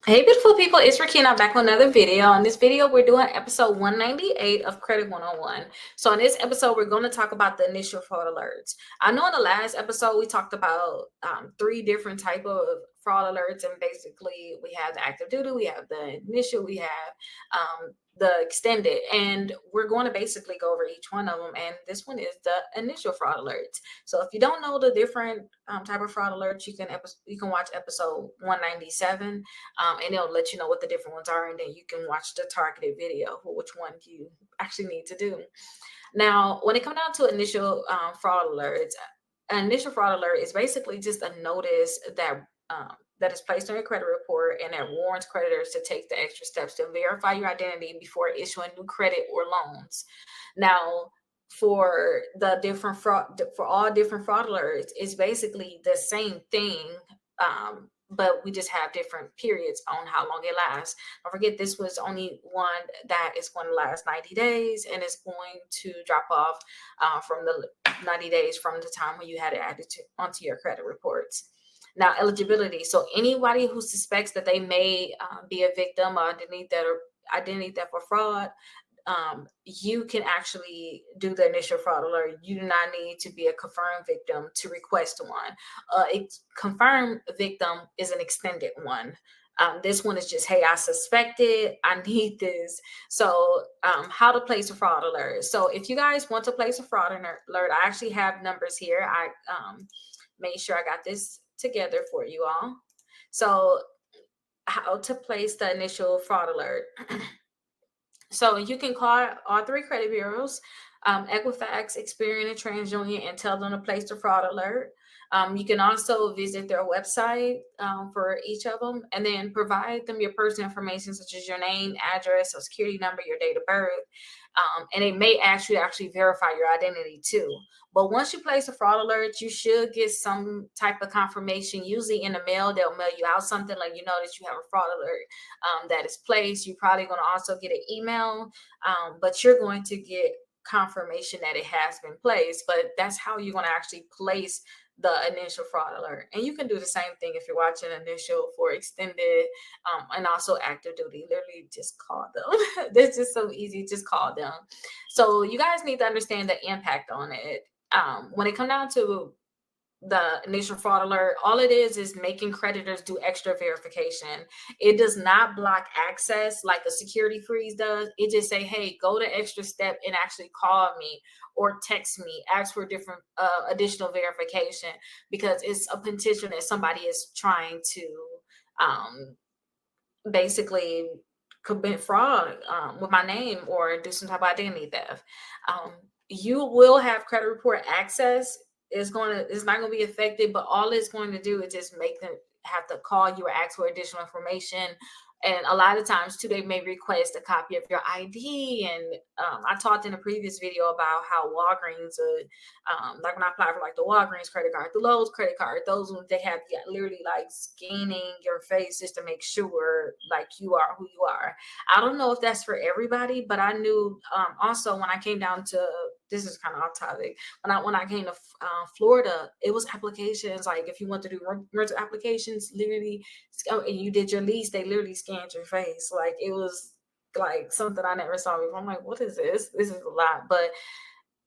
Hey, beautiful people, it's Rickita back with another video. In this video, we're doing episode 198 of Credit 101. So in this episode, we're going to talk about the initial fraud alerts. I know in the last episode, we talked about three different type of fraud alerts, and basically we have the active duty, we have the initial, we have the extended, and we're going to basically go over each one of them. And this one is the initial fraud alerts. So if you don't know the different type of fraud alerts, you can watch episode 197. And it'll let you know what the different ones are, and then you can watch the targeted video for which one you actually need to do. Now, when it comes down to initial fraud alerts, an initial fraud alert is basically just a notice that is placed on your credit report and that warns creditors to take the extra steps to verify your identity before issuing new credit or loans. Now, for all different fraud alerts, it's basically the same thing. But we just have different periods on how long it lasts. Don't forget, this was only one that is going to last 90 days, and it's going to drop off from the 90 days from the time when you had it added onto your credit reports. Now, eligibility. So anybody who suspects that they may be a victim of identity theft or fraud, you can actually do the initial fraud alert. You do not need to be a confirmed victim to request one. A confirmed victim is an extended one. This one is just, hey, I suspect it, I need this. So how to place a fraud alert. So if you guys want to place a fraud alert, I actually have numbers here. I made sure I got this together for you all. So how to place the initial fraud alert. So you can call all three credit bureaus, Equifax, Experian, and TransUnion, and tell them to place the fraud alert. You can also visit their website for each of them, and then provide them your personal information such as your name, address, social security number, your date of birth, and it may ask you to actually verify your identity too. But once you place a fraud alert, you should get some type of confirmation. Usually in the mail, they'll mail you out something like you know that you have a fraud alert that is placed. You're probably going to also get an email, but you're going to get confirmation that it has been placed. But that's how you're going to actually place the initial fraud alert. And you can do the same thing if you're watching initial for extended and also active duty. Literally just call them. This is so easy. Just call them. So you guys need to understand the impact on it. When it comes down to the initial fraud alert, all it is making creditors do extra verification. It does not block access like a security freeze does. It just say, hey, go the extra step and actually call me or text me, ask for different additional verification, because it's a potential that somebody is trying to basically commit fraud with my name or do some type of identity theft. You will have credit report access. It's not going to be affected, but all it's going to do is just make them have to call you or ask for additional information. And a lot of times too, they may request a copy of your ID. And I talked in a previous video about how Walgreens, like when I applied for like the Walgreens credit card, the Lowe's credit card, those ones, they have literally like scanning your face just to make sure like you are who you are. I don't know if that's for everybody, but I knew also when I came down to, this is kind of off topic, when I came to Florida, it was applications like if you want to do rental applications, literally, and you did your lease, they literally scanned your face. Like it was like something I never saw before. I'm like, what is this? This is a lot. But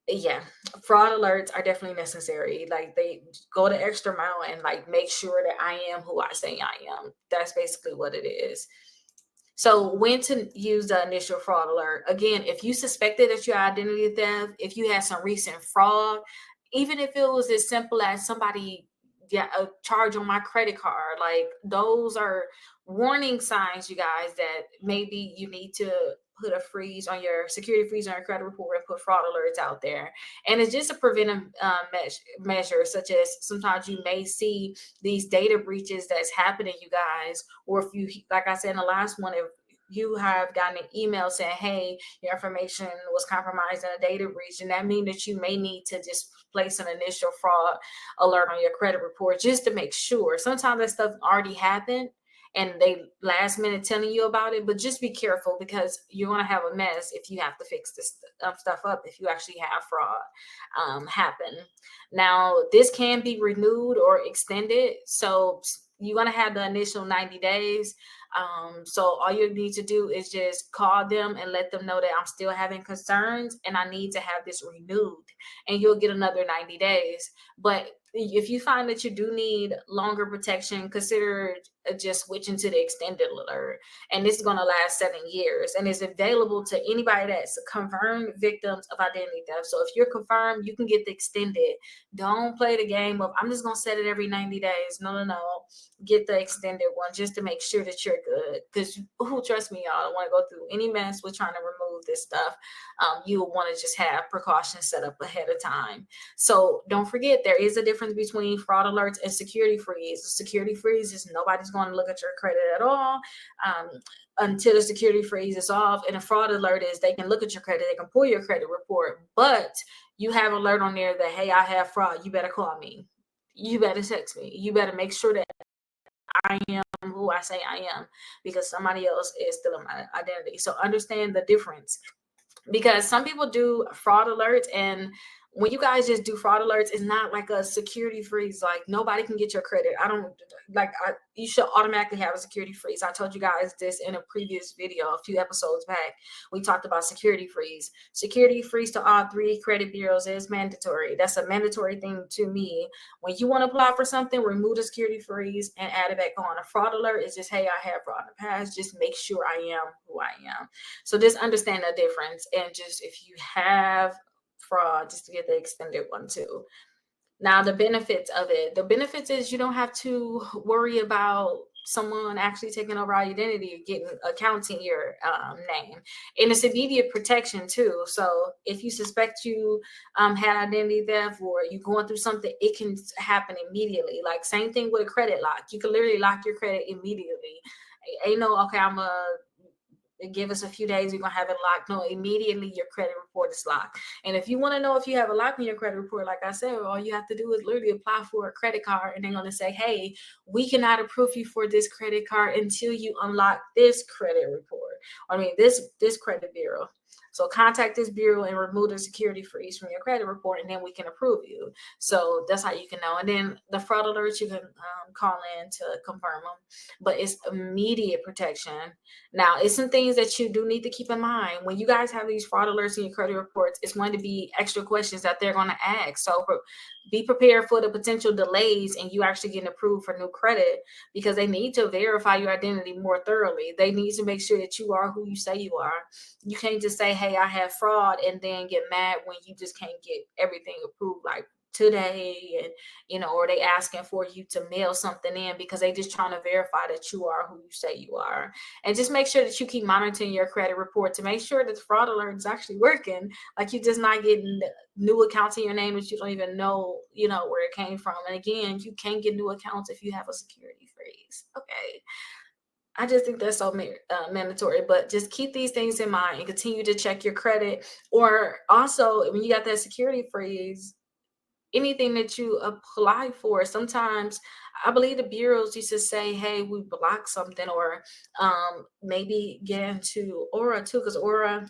yeah, fraud alerts are definitely necessary. Like they go the extra mile and like make sure that I am who I say I am. That's basically what it is. So when to use the initial fraud alert. Again, if you suspected that your identity theft, if you had some recent fraud, even if it was as simple as somebody a charge on my credit card, like those are warning signs, you guys, that maybe you need to put a freeze on your security freeze on your credit report and put fraud alerts out there. And it's just a preventive measure, such as sometimes you may see these data breaches that's happening, you guys, or if you, like I said in the last one, if you have gotten an email saying, hey, your information was compromised in a data breach, and that means that you may need to just place an initial fraud alert on your credit report just to make sure. Sometimes that stuff already happened and they last minute telling you about it, but just be careful because you're going to have a mess if you have to fix this stuff up, if you actually have fraud happen. Now, this can be renewed or extended. So you're gonna have the initial 90 days. So all you need to do is just call them and let them know that I'm still having concerns and I need to have this renewed, and you'll get another 90 days. But if you find that you do need longer protection, consider just switching to the extended alert. And this is going to last 7 years and is available to anybody that's confirmed victims of identity theft. So if you're confirmed, you can get the extended. Don't play the game of, I'm just going to set it every 90 days. No. Get the extended one just to make sure that you're good. Because trust me, y'all, don't want to go through any mess with trying to remove this stuff. You will want to just have precautions set up ahead of time. So don't forget, there is a difference between fraud alerts and security freeze. The security freeze is nobody's going to look at your credit at all until the security freeze is off. And a fraud alert is they can look at your credit, they can pull your credit report, but you have alert on there that, hey, I have fraud. You better call me. You better text me. You better make sure that I am who I say I am, because somebody else is stealing my identity. So understand the difference, because some people do fraud alerts, and when you guys just do fraud alerts, it's not like a security freeze. Like nobody can get your credit. You should automatically have a security freeze. I told you guys this in a previous video, a few episodes back. We talked about security freeze. Security freeze to all 3 credit bureaus is mandatory. That's a mandatory thing to me. When you want to apply for something, remove the security freeze and add it back on. A fraud alert is just, hey, I have fraud in the past. Just make sure I am who I am. So just understand the difference. And just if you have fraud, just to get the extended one too. Now the benefits of it. The benefits is you don't have to worry about someone actually taking over our identity or getting accounts in your name. And it's immediate protection too. So if you suspect you had identity theft or you're going through something, it can happen immediately. Like same thing with a credit lock. You can literally lock your credit immediately. Ain't no, okay, I'm a give us a few days, we're gonna have it locked. No, immediately your credit report is locked. And if you want to know if you have a lock in your credit report, like I said, all you have to do is literally apply for a credit card, and they're gonna say, hey, we cannot approve you for this credit card until you unlock this credit report. This credit bureau. So contact this bureau and remove the security freeze from your credit report, and then we can approve you. So that's how you can know. And then the fraud alerts, you can call in to confirm them, but it's immediate protection. Now, it's some things that you do need to keep in mind. When you guys have these fraud alerts in your credit reports, it's going to be extra questions that they're going to ask. So be prepared for the potential delays and you actually getting approved for new credit, because they need to verify your identity more thoroughly. They need to make sure that you are who you say you are. You can't just say, hey, I have fraud, and then get mad when you just can't get everything approved like today, and or they asking for you to mail something in because they just trying to verify that you are who you say you are. And just make sure that you keep monitoring your credit report to make sure that the fraud alert is actually working. Like you're just not getting new accounts in your name that you don't even know where it came from. And again, you can't get new accounts if you have a security freeze. Okay, I just think that's so mandatory, but just keep these things in mind and continue to check your credit. Or also, when you got that security freeze, anything that you apply for, sometimes I believe the bureaus used to say, hey, we blocked something, or maybe get into Aura too, because Aura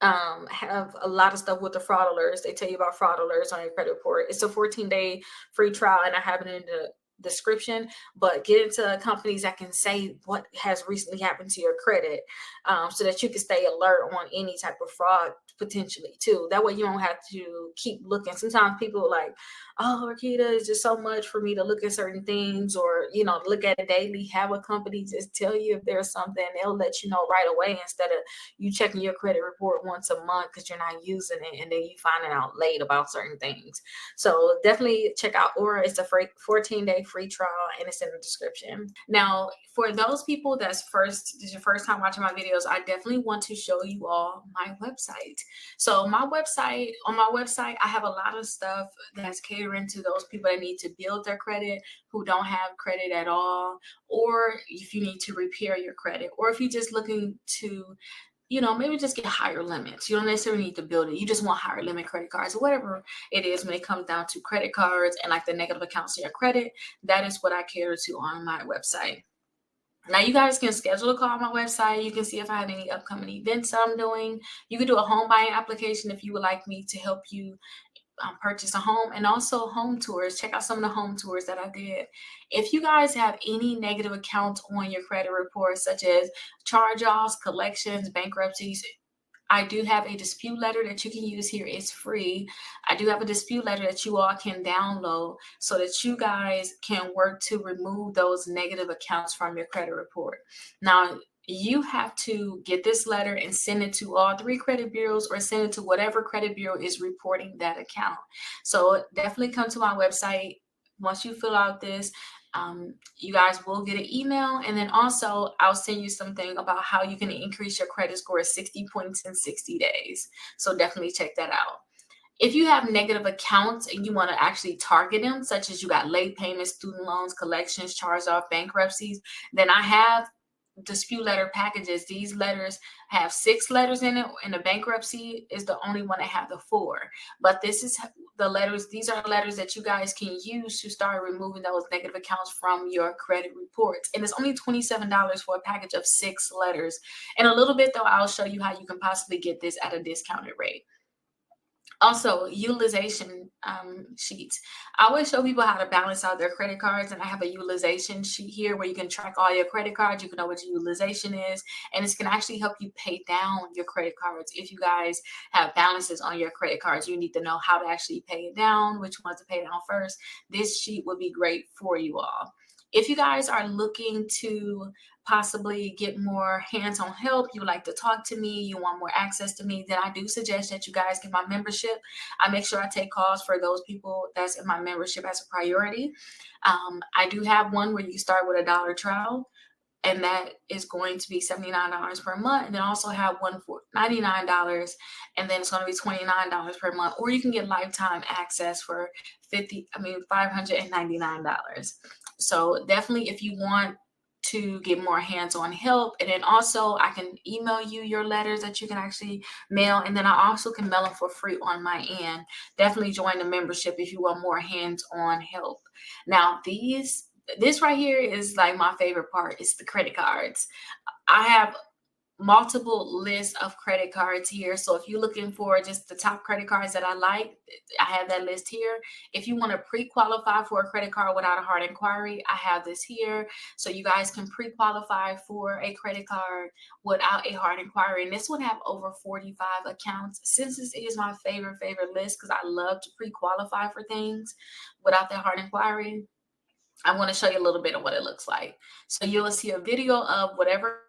have a lot of stuff with the fraud alerts. They tell you about fraud alerts on your credit report. It's a 14-day free trial, and I have it in the description, but get into companies that can say what has recently happened to your credit, so that you can stay alert on any type of fraud potentially too. That way you don't have to keep looking. Sometimes people are like, oh, Rickita, it's just so much for me to look at certain things, or look at it daily. Have a company just tell you if there's something. They'll let you know right away, instead of you checking your credit report once a month because you're not using it, and then you finding out late about certain things. So definitely check out Aura. It's a free 14-day free trial, and it's in the description. Now, for those people this is your first time watching my videos, I definitely want to show you all my website. So on my website, I have a lot of stuff that's catering to those people that need to build their credit, who don't have credit at all, or if you need to repair your credit, or if you're just looking to maybe just get higher limits. You don't necessarily need to build it. You just want higher limit credit cards, or whatever it is when it comes down to credit cards and like the negative accounts in your credit. That is what I cater to on my website. Now, you guys can schedule a call on my website. You can see if I have any upcoming events I'm doing. You can do a home buying application if you would like me to help you purchase a home, and also home tours. Check out some of the home tours that I did. If you guys have any negative accounts on your credit report, such as charge-offs, collections, bankruptcies, I do have a dispute letter that you can use here. It's free. I do have a dispute letter that you all can download so that you guys can work to remove those negative accounts from your credit report. Now, you have to get this letter and send it to all 3 credit bureaus, or send it to whatever credit bureau is reporting that account. So definitely come to my website. Once you fill out this, you guys will get an email, and then also I'll send you something about how you can increase your credit score 60 points in 60 days. So definitely check that out. If you have negative accounts and you want to actually target them, such as you got late payments, student loans, collections, charge-off, bankruptcies, then I have dispute letter packages. These letters have 6 letters in it, and the bankruptcy is the only one that have the 4. But this is the letters. These are letters that you guys can use to start removing those negative accounts from your credit reports. And it's only $27 for a package of 6 letters. In a little bit, though, I'll show you how you can possibly get this at a discounted rate. Also, utilization sheets. I always show people how to balance out their credit cards, and I have a utilization sheet here where you can track all your credit cards. You can know what your utilization is, and this can actually help you pay down your credit cards. If you guys have balances on your credit cards, you need to know how to actually pay it down, which ones to pay down first. This sheet would be great for you all. If you guys are looking to possibly get more hands-on help, you would like to talk to me, you want more access to me, then I do suggest that you guys get my membership. I make sure I take calls for those people that's in my membership as a priority. I do have one where you start with $1 trial, and that is going to be $79 per month. And then also have one for $99, and then it's going to be $29 per month. Or you can get lifetime access for $599. So definitely, if you want to get more hands-on help, and then also I can email you your letters that you can actually mail, and then I also can mail them for free on my end. Definitely join the membership if you want more hands-on help. Now, this right here is like my favorite part. It's the credit cards. I have multiple lists of credit cards here. So if you're looking for just the top credit cards that I like, I have that list here. If you want to pre-qualify for a credit card without a hard inquiry, I have this here. So you guys can pre-qualify for a credit card without a hard inquiry. And this would have over 45 accounts. Since this is my favorite list, because I love to pre-qualify for things without that hard inquiry, I want to show you a little bit of what it looks like. So you'll see a video of whatever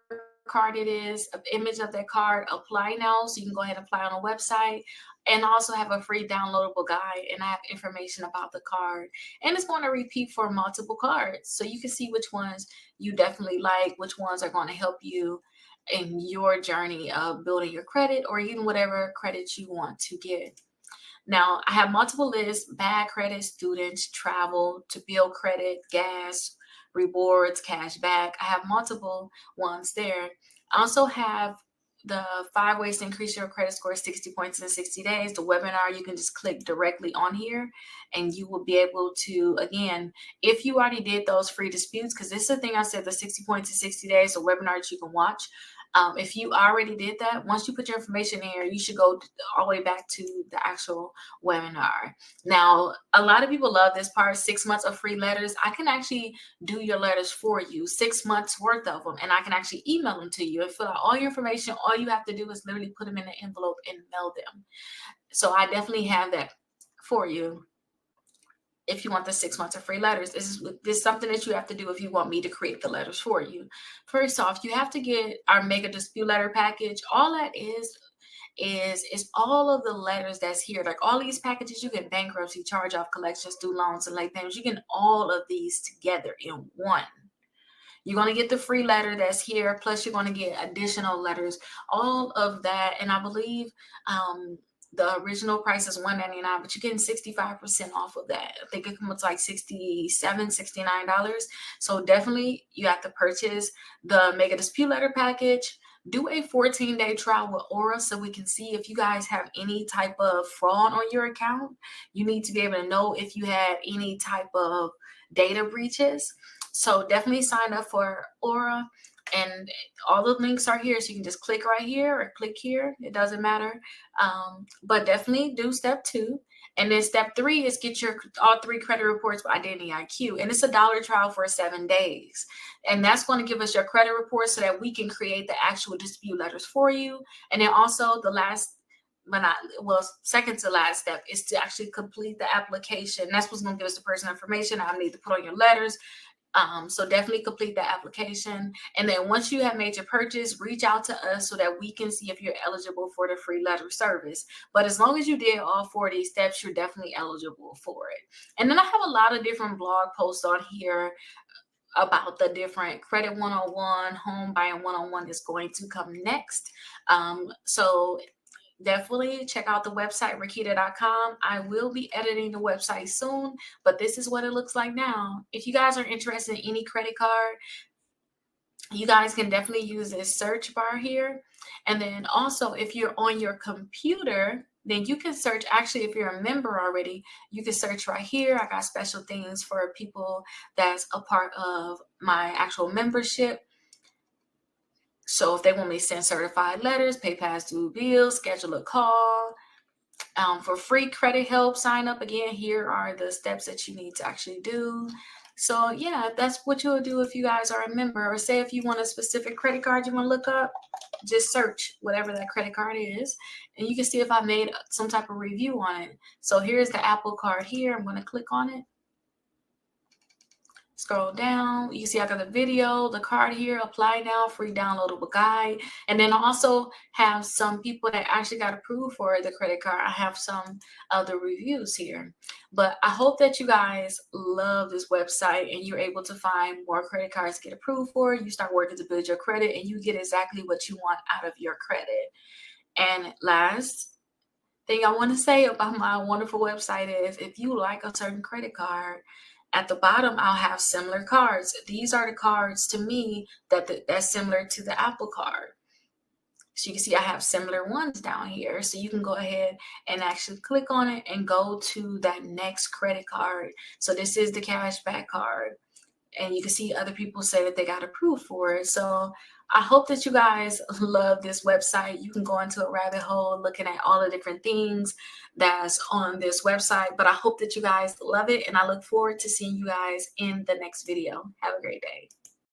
card it is, an image of that card. Apply now, so you can go ahead and apply on a website, and also have a free downloadable guide, and I have information about the card, and it's going to repeat for multiple cards, so you can see which ones you definitely like, which ones are going to help you in your journey of building your credit, or even whatever credit you want to get. Now, I have multiple lists: bad credit, students, travel, to build credit, gas, rewards, cash back. I have multiple ones there. I also have the 5 ways to increase your credit score 60 points in 60 days. The webinar, you can just click directly on here, and you will be able to, again, if you already did those free disputes, because this is the thing I said, the 60 points in 60 days, the webinar that you can watch. If you already did that, once you put your information in here, you should go all the way back to the actual webinar. Now, a lot of people love this part, 6 months of free letters. I can actually do your letters for you, 6 months worth of them, and I can actually email them to you and fill out all your information. All you have to do is literally put them in an envelope and mail them. So I definitely have that for you. If you want the 6 months of free letters, this is something that you have to do if you want me to create the letters for you. First off, you have to get our mega dispute letter package. All that is all of the letters that's here. Like all these packages, you get bankruptcy, charge off, collections, student loans, and late payments. You get all of these together in one. You're going to get the free letter that's here, plus you're going to get additional letters, all of that. And I believe the original price is $199, but you're getting 65% off of that. I think it comes like $67, $69. So definitely you have to purchase the mega dispute letter package. Do a 14-day trial with Aura so we can see if you guys have any type of fraud on your account. You need to be able to know if you had any type of data breaches. So definitely sign up for Aura, and all the links are here. So you can just click right here or click here. It doesn't matter. But definitely do step 2. And then step 3 is get your all 3 credit reports by Identity IQ. And it's a $1 trial for 7 days. And that's going to give us your credit report so that we can create the actual dispute letters for you. And then also the last, second to last step is to actually complete the application. That's what's going to give us the personal information I need to put on your letters. So definitely complete the application. And then once you have made your purchase, reach out to us so that we can see if you're eligible for the free letter service. But as long as you did all 4 of these steps, you're definitely eligible for it. And then I have a lot of different blog posts on here about the different credit 101, home buying 101 is going to come next. So definitely check out the website, Rickita.com. I will be editing the website soon, but this is what it looks like now. If you guys are interested in any credit card, you guys can definitely use this search bar here. And then also, if you're on your computer, then you can search. Actually, if you're a member already, you can search right here. I got special things for people that's a part of my actual membership. So if they want me to send certified letters, pay past due bills, schedule a call, for free credit help, sign up. Again, here are the steps that you need to actually do. So yeah, that's what you'll do if you guys are a member. Or say if you want a specific credit card you want to look up, just search whatever that credit card is, and you can see if I made some type of review on it. So here's the Apple card here. I'm going to click on it. Scroll down, you see I got the video, the card here, apply now, free downloadable guide. And then I also have some people that actually got approved for the credit card. I have some other reviews here. But I hope that you guys love this website and you're able to find more credit cards to get approved for. You start working to build your credit and you get exactly what you want out of your credit. And last thing I want to say about my wonderful website is if you like a certain credit card, at the bottom, I'll have similar cards. These are the cards to me that's similar to the Apple card. So you can see I have similar ones down here. So you can go ahead and actually click on it and go to that next credit card. So this is the cashback card. And you can see other people say that they got approved for it. So I hope that you guys love this website. You can go into a rabbit hole looking at all the different things that's on this website. But I hope that you guys love it. And I look forward to seeing you guys in the next video. Have a great day.